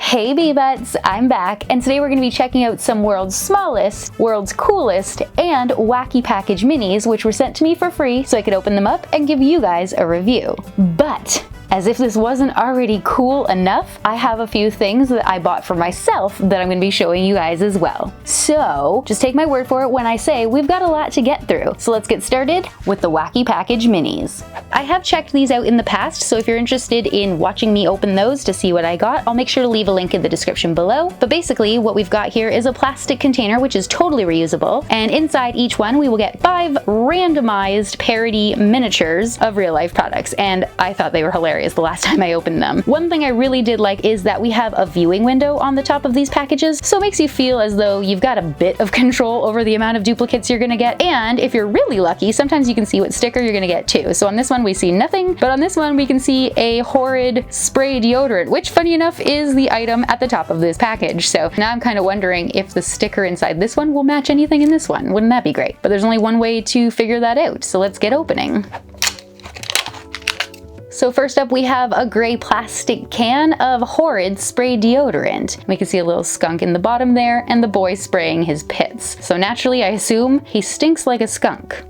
Hey B-Butts, I'm back, and today we're going to be checking out some world's smallest, world's coolest, and Wacky Package Minis, which were sent to me for free so I could open them up and give you guys a review. But as if this wasn't already cool enough, I have a few things that I bought for myself that I'm going to be showing you guys as well. So just take my word for it when I say we've got a lot to get through. So let's get started with the Wacky Package Minis. I have checked these out in the past, so if you're interested in watching me open those to see what I got, I'll make sure to leave a link in the description below. But basically what we've got here is a plastic container which is totally reusable, and inside each one we will get 5 randomized parody miniatures of real life products, and I thought they were hilarious the last time I opened them. One thing I really did like is that we have a viewing window on the top of these packages, so it makes you feel as though you've got a bit of control over the amount of duplicates you're gonna get, and if you're really lucky, sometimes you can see what sticker you're gonna get too. So on this one we see nothing, but on this one we can see a horrid spray deodorant, which funny enough is the item at the top of this package. So now I'm kind of wondering if the sticker inside this one will match anything in this one. Wouldn't that be great? But there's only one way to figure that out, so let's get opening. So first up we have a gray plastic can of horrid spray deodorant. We can see a little skunk in the bottom there and the boy spraying his pits. So naturally I assume he stinks like a skunk.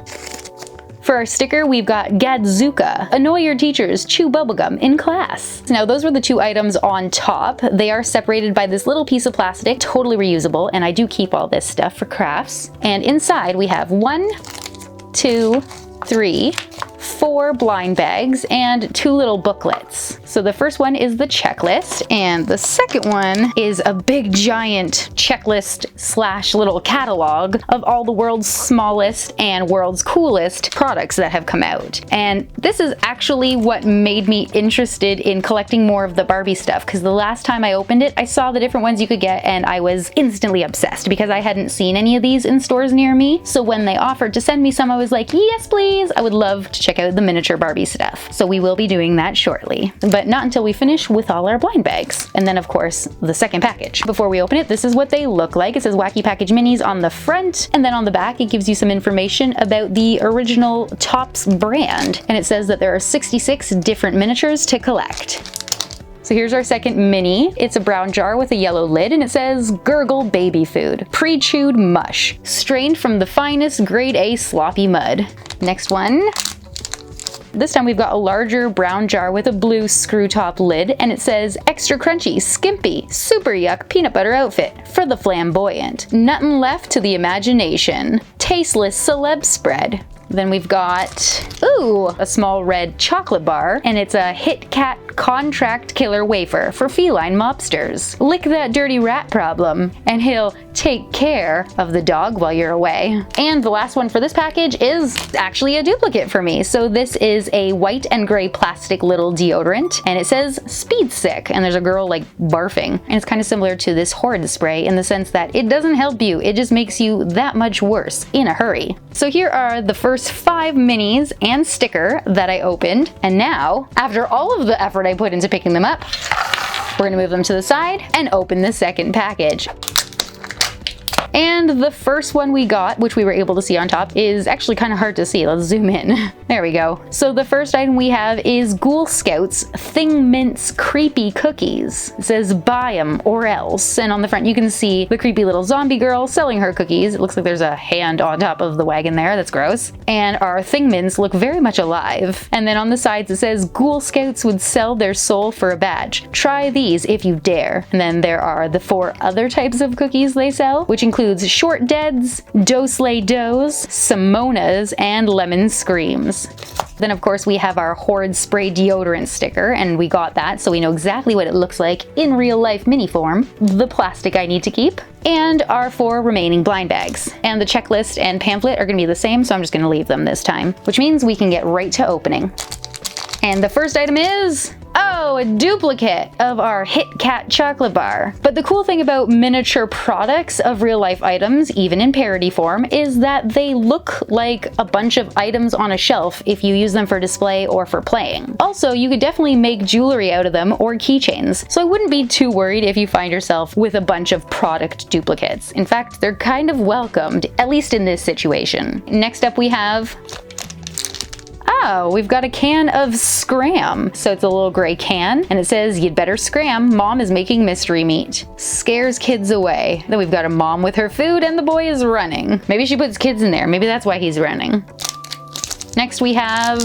For our sticker, we've got Gadzuka, annoy your teachers, chew bubblegum in class. Now those were the 2 items on top. They are separated by this little piece of plastic, totally reusable, and I do keep all this stuff for crafts. And inside we have 1, 2, 3, 4 blind bags and 2 little booklets. So the first one is the checklist, and the second one is a big giant checklist / little catalog of all the world's smallest and world's coolest products that have come out. And this is actually what made me interested in collecting more of the Barbie stuff, because the last time I opened it, I saw the different ones you could get and I was instantly obsessed because I hadn't seen any of these in stores near me. So when they offered to send me some, I was like, yes please, I would love to check out the miniature Barbie stuff. So we will be doing that shortly, but not until we finish with all our blind bags. And then of course the second package. Before we open it, this is what they look like. It says Wacky Package Minis on the front, and then on the back it gives you some information about the original Tops brand, and it says that there are 66 different miniatures to collect. So here's our second mini. It's a brown jar with a yellow lid, and it says Gurgle Baby Food, pre-chewed mush, strained from the finest grade A sloppy mud. Next one. This time we've got a larger brown jar with a blue screw top lid, and it says extra crunchy, skimpy, super yuck peanut butter outfit for the flamboyant. Nuttin' left to the imagination. Tasteless celeb spread. Then we've got, ooh, a small red chocolate bar, and it's a Hit Kat contract killer wafer for feline mobsters. Lick that dirty rat problem, and he'll take care of the dog while you're away. And the last one for this package is actually a duplicate for me. So this is a white and gray plastic little deodorant, and it says Speed Sick, and there's a girl like barfing. And it's kind of similar to this horrid spray in the sense that it doesn't help you, it just makes you that much worse in a hurry. So here are the first 5 minis and sticker that I opened, and now, after all of the effort I put into picking them up, we're gonna move them to the side and open the second package. And the first one we got, which we were able to see on top, is actually kind of hard to see. Let's zoom in. There we go. So the first item we have is Ghoul Scouts Thing Mints Creepy Cookies. It says buy 'em or else. And on the front you can see the creepy little zombie girl selling her cookies. It looks like there's a hand on top of the wagon there. That's gross. And our Thing Mints look very much alive. And then on the sides it says Ghoul Scouts would sell their soul for a badge. Try these if you dare. And then there are the 4 other types of cookies they sell, which includes Short Deads, Dosley Does, Simonas, and Lemon Screams. Then of course we have our horrid spray deodorant sticker, and we got that so we know exactly what it looks like in real life mini form, the plastic I need to keep, and our 4 remaining blind bags. And the checklist and pamphlet are gonna be the same, so I'm just gonna leave them this time, which means we can get right to opening. And the first item is, oh, a duplicate of our Hit Kat chocolate bar. But the cool thing about miniature products of real life items, even in parody form, is that they look like a bunch of items on a shelf if you use them for display or for playing. Also, you could definitely make jewelry out of them or keychains, so I wouldn't be too worried if you find yourself with a bunch of product duplicates. In fact, they're kind of welcomed, at least in this situation. Next up we have Oh, we've got a can of Scram. So it's a little gray can and it says, "You'd better scram, Mom is making mystery meat." Scares kids away. Then we've got a mom with her food and the boy is running. Maybe she puts kids in there. Maybe that's why he's running. Next we have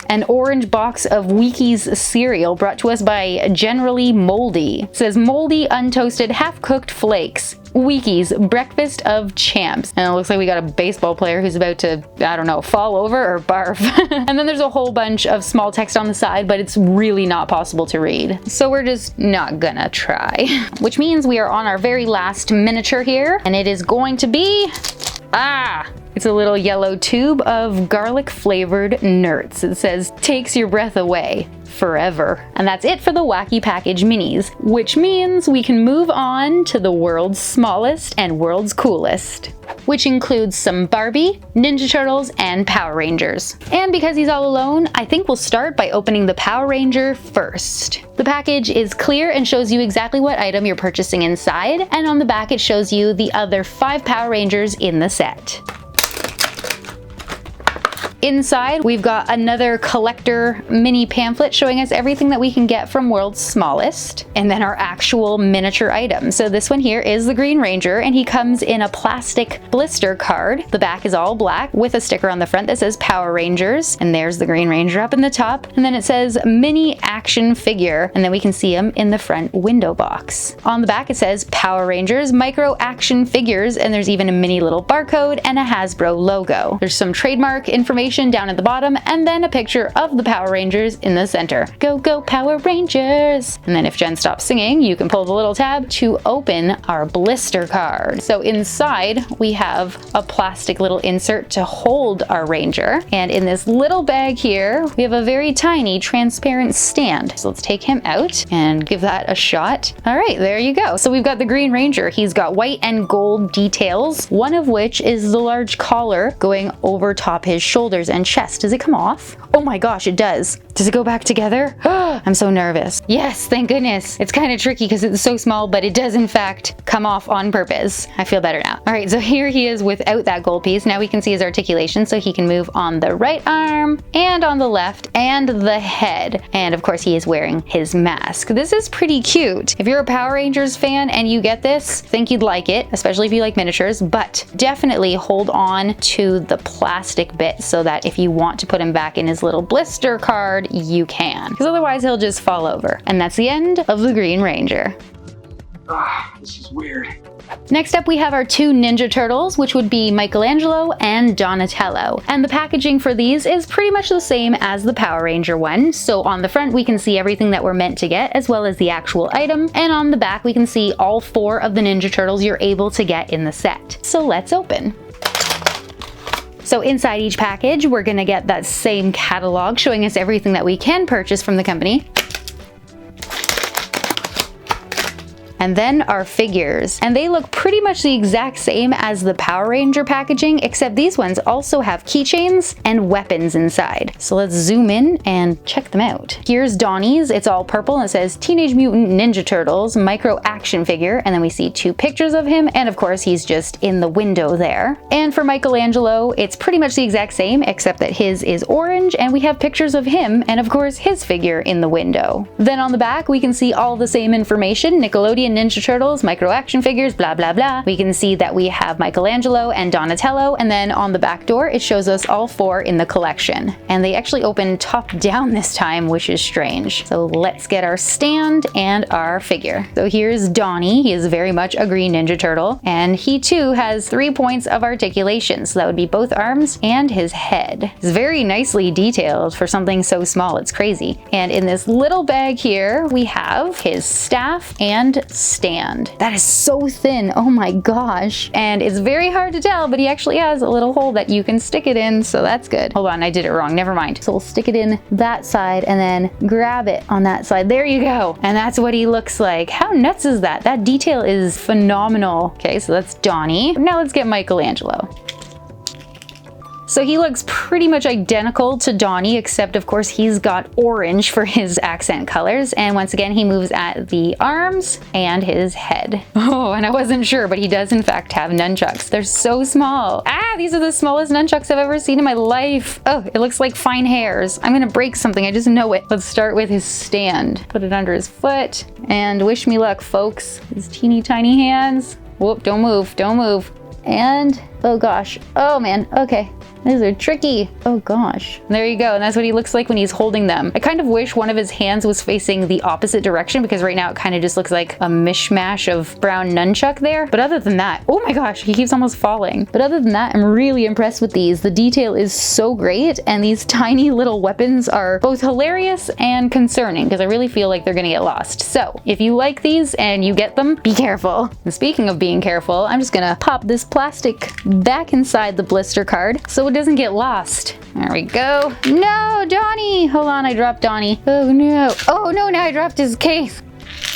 an orange box of Wheaties cereal brought to us by Generally Moldy. It says, "Moldy, untoasted, half-cooked flakes. Wheaties, breakfast of champs." And it looks like we got a baseball player who's about to, I don't know, fall over or barf. And then there's a whole bunch of small text on the side, but it's really not possible to read. So we're just not gonna try. Which means we are on our very last miniature here, and it is going to be, it's a little yellow tube of garlic flavored Nerds. It says, "Takes your breath away forever." And that's it for the Wacky Package Minis, which means we can move on to the world's smallest and world's coolest, which includes some Barbie, Ninja Turtles, and Power Rangers. And because he's all alone, I think we'll start by opening the Power Ranger first. The package is clear and shows you exactly what item you're purchasing inside, and on the back it shows you the other 5 Power Rangers in the set. Inside, we've got another collector mini pamphlet showing us everything that we can get from World's Smallest, and then our actual miniature items. So this one here is the Green Ranger, and he comes in a plastic blister card. The back is all black with a sticker on the front that says Power Rangers, and there's the Green Ranger up in the top, and then it says Mini Action Figure, and then we can see him in the front window box. On the back it says Power Rangers Micro Action Figures, and there's even a mini little barcode and a Hasbro logo. There's some trademark information down at the bottom, and then a picture of the Power Rangers in the center. Go, go, Power Rangers! And then if Jen stops singing, you can pull the little tab to open our blister card. So inside, we have a plastic little insert to hold our Ranger. And in this little bag here, we have a very tiny transparent stand. So let's take him out and give that a shot. All right, there you go. So we've got the Green Ranger. He's got white and gold details, one of which is the large collar going over top his shoulders and chest. Does it come off? Oh my gosh, it does. Does it go back together? I'm so nervous. Yes, thank goodness. It's kind of tricky because it's so small, but it does in fact come off on purpose. I feel better now. All right, so here he is without that gold piece. Now we can see his articulation, so he can move on the right arm and on the left and the head. And of course he is wearing his mask. This is pretty cute. If you're a Power Rangers fan and you get this, I think you'd like it, especially if you like miniatures, but definitely hold on to the plastic bit so that if you want to put him back in his little blister card, you can, because otherwise he'll just fall over. And that's the end of the Green Ranger. This is weird. Next up we have our 2 Ninja Turtles, which would be Michelangelo and Donatello. And the packaging for these is pretty much the same as the Power Ranger one. So on the front we can see everything that we're meant to get, as well as the actual item. And on the back we can see all 4 of the Ninja Turtles you're able to get in the set. So let's open. So inside each package, we're gonna get that same catalog showing us everything that we can purchase from the company. And then our figures. And they look pretty much the exact same as the Power Ranger packaging, except these ones also have keychains and weapons inside. So let's zoom in and check them out. Here's Donnie's. It's all purple and it says Teenage Mutant Ninja Turtles Micro Action Figure. And then we see 2 pictures of him. And of course, he's just in the window there. And for Michelangelo, it's pretty much the exact same, except that his is orange and we have pictures of him and of course his figure in the window. Then on the back, we can see all the same information. Nickelodeon Ninja Turtles, Micro Action Figures, blah, blah, blah. We can see that we have Michelangelo and Donatello, and then on the back door, it shows us all 4 in the collection. And they actually open top down this time, which is strange. So let's get our stand and our figure. So here's Donnie. He is very much a green Ninja Turtle, and he too has 3 points of articulation. So that would be both arms and his head. It's very nicely detailed for something so small, it's crazy. And in this little bag here, we have his staff and stand. That is so thin, oh my gosh. And it's very hard to tell, but he actually has a little hole that you can stick it in, so that's good. Hold on, I did it wrong, never mind. So we'll stick it in that side and then grab it on that side. There you go. And that's what he looks like. How nuts is that? That detail is phenomenal. Okay, so that's Donnie. Now let's get Michelangelo. So he looks pretty much identical to Donnie, except of course he's got orange for his accent colors. And once again, he moves at the arms and his head. Oh, and I wasn't sure, but he does in fact have nunchucks. They're so small. Ah, these are the smallest nunchucks I've ever seen in my life. Oh, it looks like fine hairs. I'm gonna break something, I just know it. Let's start with his stand. Put it under his foot and wish me luck, folks. His teeny tiny hands. Whoop, don't move, don't move. And, oh gosh, oh man, okay. These are tricky. Oh gosh. There you go. And that's what he looks like when he's holding them. I kind of wish one of his hands was facing the opposite direction because right now it kind of just looks like a mishmash of brown nunchuck there. But other than that, oh my gosh, he keeps almost falling. But other than that, I'm really impressed with these. The detail is so great and these tiny little weapons are both hilarious and concerning because I really feel like they're gonna get lost. So if you like these and you get them, be careful. And speaking of being careful, I'm just gonna pop this plastic back inside the blister card so it doesn't get lost. There we go. No, Donnie! Hold on, I dropped Donnie. Oh no. Oh no, now I dropped his case.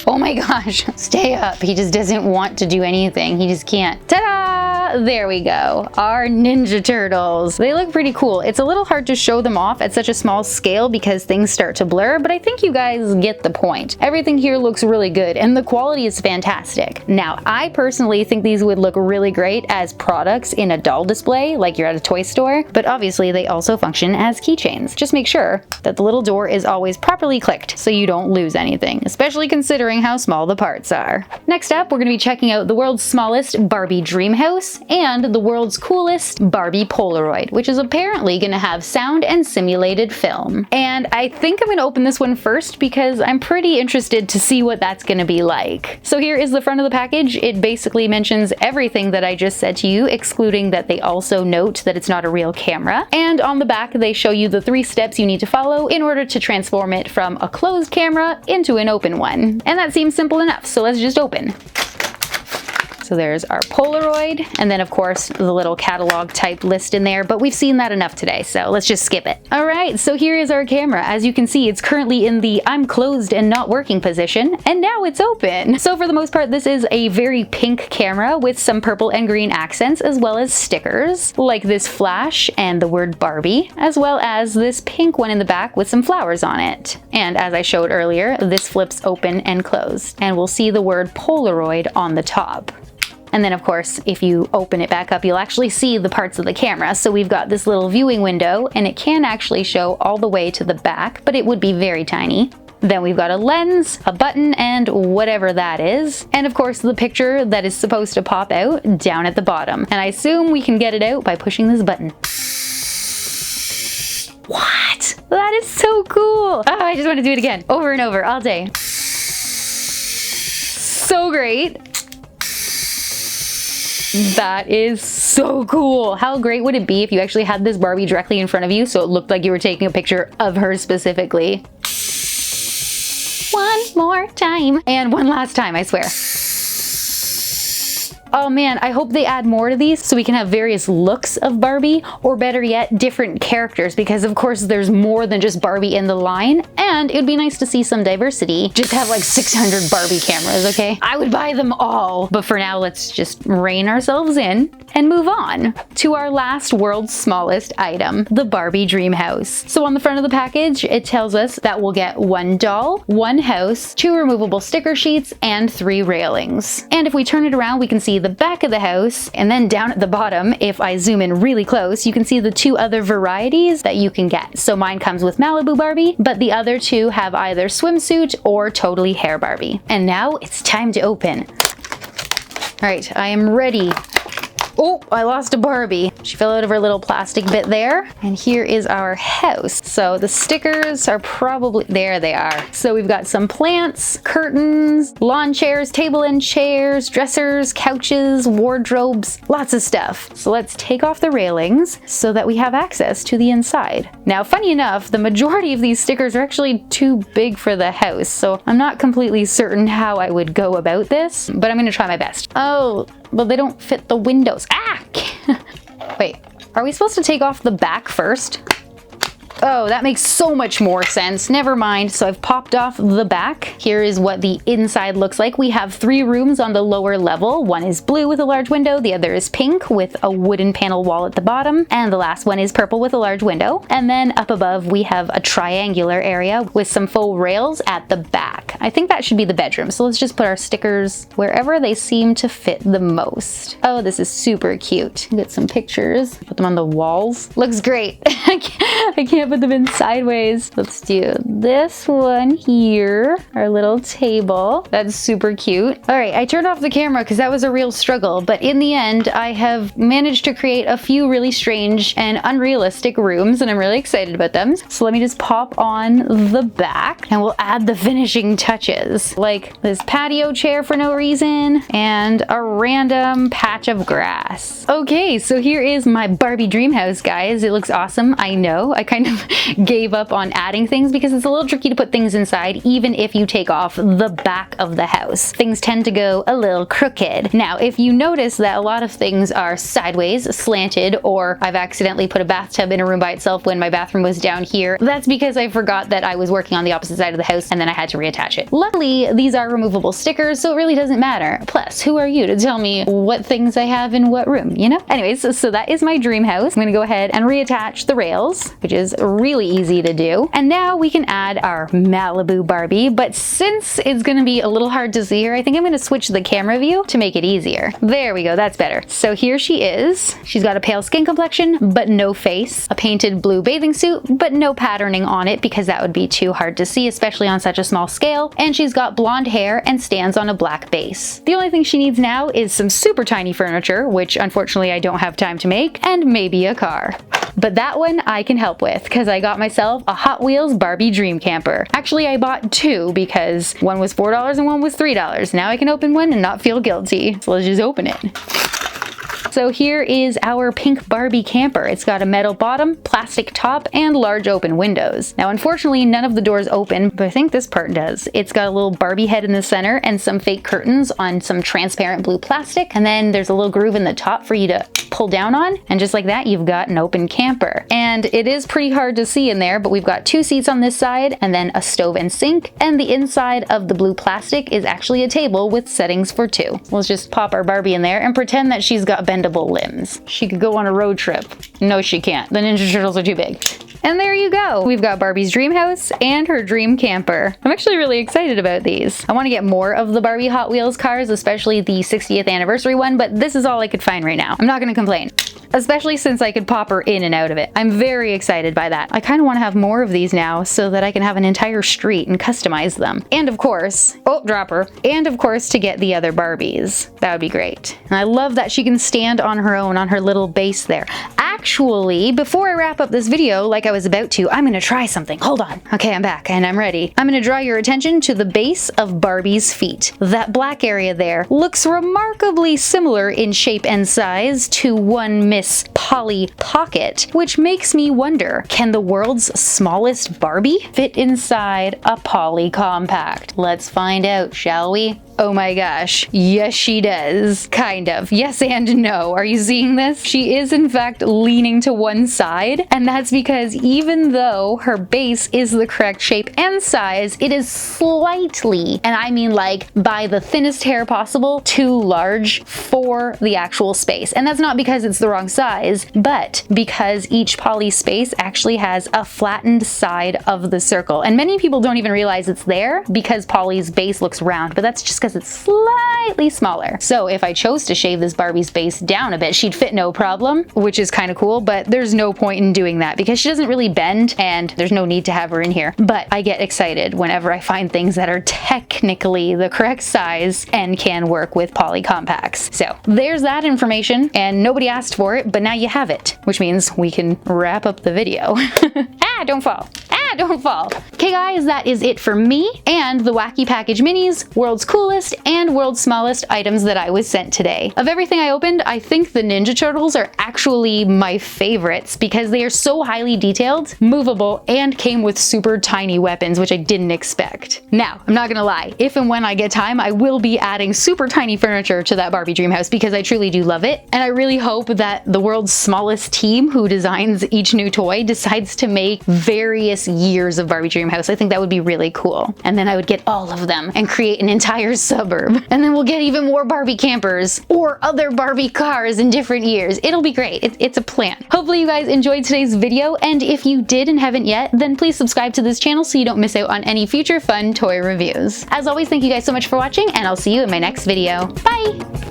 Oh my gosh. Stay up. He just doesn't want to do anything. He just can't. Ta-da! There we go. Our Ninja Turtles. They look pretty cool. It's a little hard to show them off at such a small scale because things start to blur, but I think you guys get the point. Everything here looks really good and the quality is fantastic. Now, I personally think these would look really great as products in a doll display, like you're at a toy store, but obviously they also function as keychains. Just make sure that the little door is always properly clicked so you don't lose anything, especially considering how small the parts are. Next up, we're going to be checking out the world's smallest Barbie dream house and the world's coolest Barbie Polaroid, which is apparently going to have sound and simulated film. And I think I'm going to open this one first because I'm pretty interested to see what that's going to be like. So here is the front of the package. It basically mentions everything that I just said to you, excluding that they also note that it's not a real camera. And on the back, they show you the 3 steps you need to follow in order to transform it from a closed camera into an open one. And that seems simple enough, so let's just open. So there's our Polaroid, and then of course the little catalog type list in there, but we've seen that enough today, so let's just skip it. All right, so here is our camera. As you can see, it's currently in the I'm closed and not working position, and now it's open. So for the most part, this is a very pink camera with some purple and green accents, as well as stickers, like this flash and the word Barbie, as well as this pink one in the back with some flowers on it. And as I showed earlier, this flips open and closed, and we'll see the word Polaroid on the top. And then of course, if you open it back up, you'll actually see the parts of the camera. So we've got this little viewing window and it can actually show all the way to the back, but it would be very tiny. Then we've got a lens, a button, and whatever that is. And of course, the picture that is supposed to pop out down at the bottom. And I assume we can get it out by pushing this button. What? That is so cool. Oh, I just want to do it again, over and over, all day. So great. That is so cool. How great would it be if you actually had this Barbie directly in front of you so it looked like you were taking a picture of her specifically? One more time. And one last time, I swear. Oh man, I hope they add more to these so we can have various looks of Barbie, or better yet, different characters, because of course there's more than just Barbie in the line, and it would be nice to see some diversity. Just have like 600 Barbie cameras, okay? I would buy them all. But for now, let's just rein ourselves in and move on to our last world's smallest item, the Barbie Dream House. So on the front of the package, it tells us that we'll get 1 doll, 1 house, 2 removable sticker sheets, and 3 railings. And if we turn it around, we can see the back of the house, and then down at the bottom, if I zoom in really close, you can see the 2 other varieties that you can get. So mine comes with Malibu Barbie, but the other 2 have either swimsuit or totally hair Barbie. And now it's time to open. All right, I am ready. Oh, I lost a Barbie. She fell out of her little plastic bit there. And here is our house. So the stickers are probably, there they are. So we've got some plants, curtains, lawn chairs, table and chairs, dressers, couches, wardrobes, lots of stuff. So let's take off the railings so that we have access to the inside. Now, funny enough, the majority of these stickers are actually too big for the house. So I'm not completely certain how I would go about this, but I'm gonna try my best. Oh, well, they don't fit the windows. Ah! Wait, are we supposed to take off the back first? Oh, that makes so much more sense. Never mind. So I've popped off the back. Here is what the inside looks like. We have 3 rooms on the lower level. One is blue with a large window. The other is pink with a wooden panel wall at the bottom. And the last one is purple with a large window. And then up above, we have a triangular area with some faux rails at the back. I think that should be the bedroom. So let's just put our stickers wherever they seem to fit the most. Oh, this is super cute. Get some pictures. Put them on the walls. Looks great. I can't put them in sideways. Let's do this one here. Our little table. That's super cute. All right, I turned off the camera because that was a real struggle, but in the end, I have managed to create a few really strange and unrealistic rooms, and I'm really excited about them. So let me just pop on the back and we'll add the finishing touches, like this patio chair for no reason and a random patch of grass. Okay, so here is my Barbie dream house, guys. It looks awesome. I know I kind of gave up on adding things because it's a little tricky to put things inside, even if you take off the back of the house. Things tend to go a little crooked. Now, if you notice that a lot of things are sideways, slanted, or I've accidentally put a bathtub in a room by itself when my bathroom was down here, that's because I forgot that I was working on the opposite side of the house and then I had to reattach it. Luckily, these are removable stickers, so it really doesn't matter. Plus, who are you to tell me what things I have in what room, you know? Anyways, so that is my dream house. I'm gonna go ahead and reattach the rails, which is really easy to do. And now we can add our Malibu Barbie, but since it's gonna be a little hard to see her, I think I'm gonna switch the camera view to make it easier. There we go, that's better. So here she is. She's got a pale skin complexion, but no face, a painted blue bathing suit, but no patterning on it because that would be too hard to see, especially on such a small scale, and she's got blonde hair and stands on a black base. The only thing she needs now is some super tiny furniture, which unfortunately I don't have time to make, and maybe a car. But that one I can help with because I got myself a Hot Wheels Barbie Dream Camper. Actually, I bought 2 because one was $4 and one was $3. Now I can open one and not feel guilty. So let's just open it. So here is our pink Barbie camper. It's got a metal bottom, plastic top, and large open windows. Now, unfortunately, none of the doors open, but I think this part does. It's got a little Barbie head in the center and some fake curtains on some transparent blue plastic. And then there's a little groove in the top for you to pull down on. And just like that, you've got an open camper. And it is pretty hard to see in there, but we've got 2 seats on this side and then a stove and sink. And the inside of the blue plastic is actually a table with settings for 2. Let's just pop our Barbie in there and pretend that she's got bendable limbs. She could go on a road trip. No, she can't. The Ninja Turtles are too big. And there you go. We've got Barbie's dream house and her dream camper. I'm actually really excited about these. I want to get more of the Barbie Hot Wheels cars, especially the 60th anniversary one, but this is all I could find right now. I'm not going to complain, especially since I could pop her in and out of it. I'm very excited by that. I kind of want to have more of these now so that I can have an entire street and customize them. And of course, oh, drop her. And of course, to get the other Barbies. That would be great. And I love that she can stand on her own on her little base there. Actually, before I wrap up this video, like I was about to, I'm gonna try something. Hold on. Okay, I'm back and I'm ready. I'm gonna draw your attention to the base of Barbie's feet. That black area there looks remarkably similar in shape and size to one Miss Polly Pocket, which makes me wonder, can the world's smallest Barbie fit inside a Polly compact? Let's find out, shall we? Oh my gosh, yes she does. Kind of. Yes and no. Are you seeing this? She is in fact leaning to one side, and that's because even though her base is the correct shape and size, it is slightly, and I mean like by the thinnest hair possible, too large for the actual space. And that's not because it's the wrong size, but because each Polly space actually has a flattened side of the circle. And many people don't even realize it's there because Polly's base looks round, but that's just because it's slightly smaller. So if I chose to shave this Barbie's base down a bit, she'd fit no problem, which is kind of cool, but there's no point in doing that because she doesn't really bend and there's no need to have her in here. But I get excited whenever I find things that are technically the correct size and can work with Polly compacts. So there's that information, and nobody asked for it, but now you have it, which means we can wrap up the video. Ah, don't fall. Ah, Don't fall. Okay guys, that is it for me and the Wacky Package Minis, world's coolest and world's smallest items that I was sent today. Of everything I opened, I think the Ninja Turtles are actually my favorites because they are so highly detailed, movable, and came with super tiny weapons, which I didn't expect. Now, I'm not gonna lie, if and when I get time, I will be adding super tiny furniture to that Barbie dream house because I truly do love it. And I really hope that the world's smallest team who designs each new toy decides to make various years of Barbie dream house. I think that would be really cool. And then I would get all of them and create an entire suburb. And then we'll get even more Barbie campers or other Barbie cars in different years. It'll be great. It's a plan. Hopefully you guys enjoyed today's video, and if you did and haven't yet, then please subscribe to this channel so you don't miss out on any future fun toy reviews. As always, thank you guys so much for watching, and I'll see you in my next video. Bye!